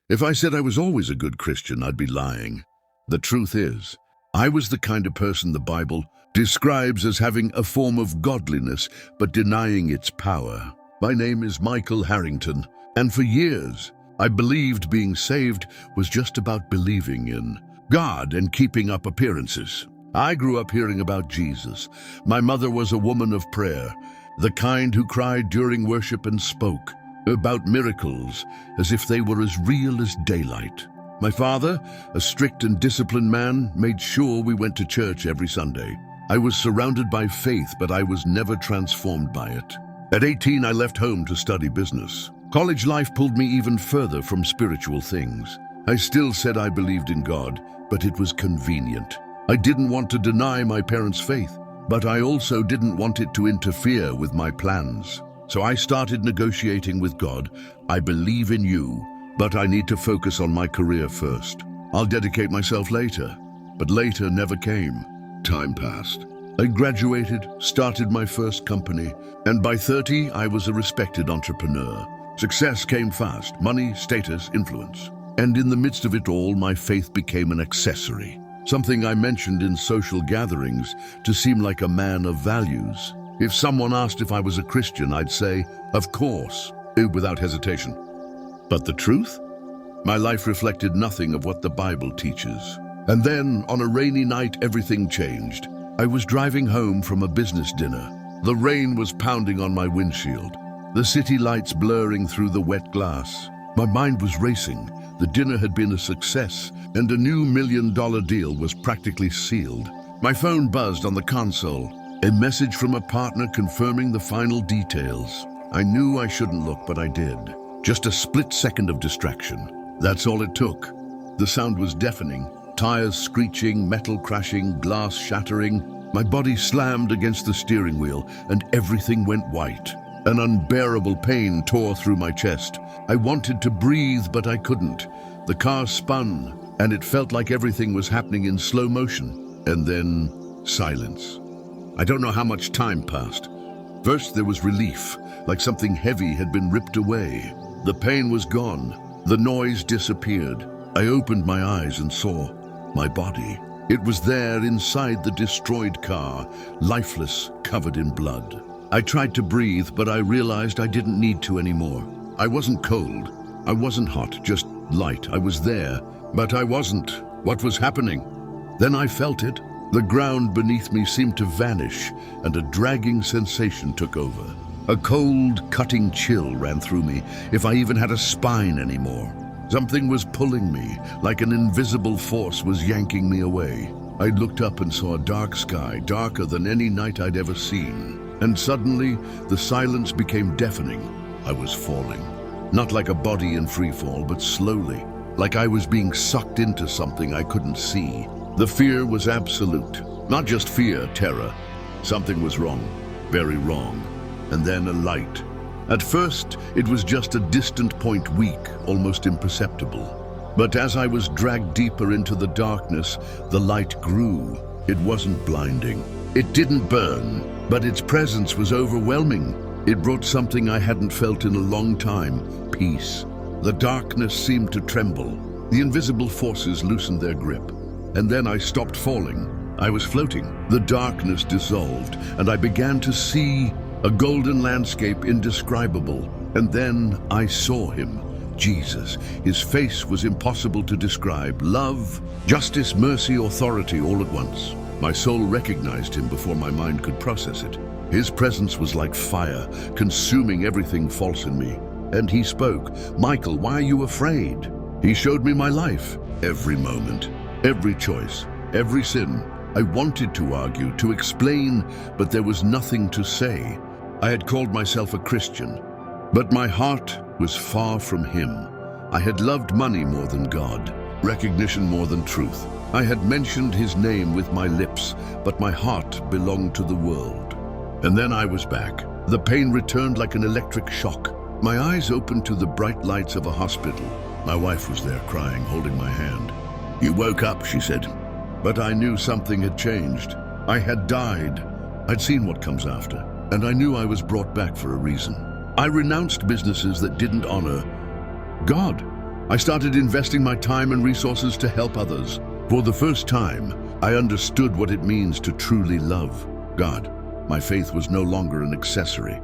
If I said I was always a good Christian, I'd be lying. The truth is, I was the kind of person the Bible describes as having a form of godliness, but denying its power. My name is Michael Harrington, and for years, I believed being saved was just about believing in God and keeping up appearances. I grew up hearing about Jesus. My mother was a woman of prayer, the kind who cried during worship and spoke about miracles as if they were as real as daylight. My father, a strict and disciplined man, made sure we went to church every Sunday. I was surrounded by faith, but I was never transformed by it. At 18, I left home to study business. College life pulled me even further from spiritual things. I still said I believed in God, but it was convenient. I didn't want to deny my parents' faith, but I also didn't want it to interfere with my plans. So I started negotiating with God. I believe in you, but I need to focus on my career first. I'll dedicate myself later. But later never came. Time passed. I graduated, started my first company, and by 30, I was a respected entrepreneur. Success came fast: money, status, influence. And in the midst of it all, my faith became an accessory, something I mentioned in social gatherings to seem like a man of values. If someone asked if I was a Christian, I'd say, of course, without hesitation. But the truth? My life reflected nothing of what the Bible teaches. And then, on a rainy night, everything changed. I was driving home from a business dinner. The rain was pounding on my windshield, the city lights blurring through the wet glass. My mind was racing. The dinner had been a success, and a new $1 million deal was practically sealed. My phone buzzed on the console, a message from a partner confirming the final details. I knew I shouldn't look, but I did. Just a split second of distraction. That's all it took. The sound was deafening. Tires screeching, metal crashing, glass shattering. My body slammed against the steering wheel, and everything went white. An unbearable pain tore through my chest. I wanted to breathe, but I couldn't. The car spun, and it felt like everything was happening in slow motion. And then, silence. I don't know how much time passed. First, there was relief, like something heavy had been ripped away. The pain was gone. The noise disappeared. I opened my eyes and saw my body. It was there inside the destroyed car, lifeless, covered in blood. I tried to breathe, but I realized I didn't need to anymore. I wasn't cold. I wasn't hot, just light. I was there, but I wasn't. What was happening? Then I felt it. The ground beneath me seemed to vanish, and a dragging sensation took over. A cold, cutting chill ran through me, if I even had a spine anymore. Something was pulling me, like an invisible force was yanking me away. I looked up and saw a dark sky, darker than any night I'd ever seen. And suddenly, the silence became deafening. I was falling. Not like a body in free fall, but slowly, like I was being sucked into something I couldn't see. The fear was absolute. Not just fear, terror. Something was wrong, very wrong. And then a light. At first, it was just a distant point, weak, almost imperceptible. But as I was dragged deeper into the darkness, the light grew. It wasn't blinding. It didn't burn, but its presence was overwhelming. It brought something I hadn't felt in a long time: peace. The darkness seemed to tremble. The invisible forces loosened their grip. And then I stopped falling. I was floating. The darkness dissolved, and I began to see a golden landscape indescribable. And then I saw him, Jesus. His face was impossible to describe. Love, justice, mercy, authority, all at once. My soul recognized him before my mind could process it. His presence was like fire, consuming everything false in me. And he spoke, "Michael, why are you afraid?" He showed me my life, every moment, every choice, every sin. I wanted to argue, to explain, but there was nothing to say. I had called myself a Christian, but my heart was far from him. I had loved money more than God, recognition more than truth. I had mentioned his name with my lips, but my heart belonged to the world. And then I was back. The pain returned like an electric shock. My eyes opened to the bright lights of a hospital. My wife was there crying, holding my hand. "You woke up," she said. But I knew something had changed. I had died. I'd seen what comes after, and I knew I was brought back for a reason. I renounced businesses that didn't honor God. I started investing my time and resources to help others. For the first time, I understood what it means to truly love God. My faith was no longer an accessory.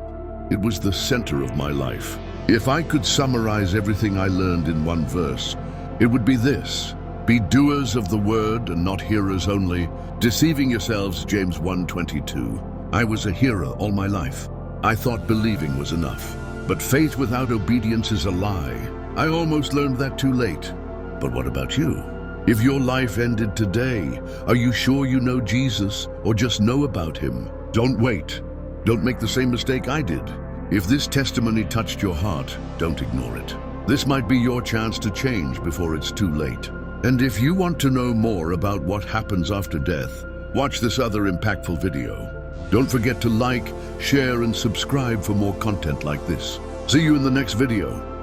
It was the center of my life. If I could summarize everything I learned in one verse, it would be this: be doers of the word and not hearers only, deceiving yourselves, James 1:22. I was a hearer all my life. I thought believing was enough. But faith without obedience is a lie. I almost learned that too late. But what about you? If your life ended today, are you sure you know Jesus or just know about him? Don't wait. Don't make the same mistake I did. If this testimony touched your heart, don't ignore it. This might be your chance to change before it's too late. And if you want to know more about what happens after death, watch this other impactful video. Don't forget to like, share, and subscribe for more content like this. See you in the next video.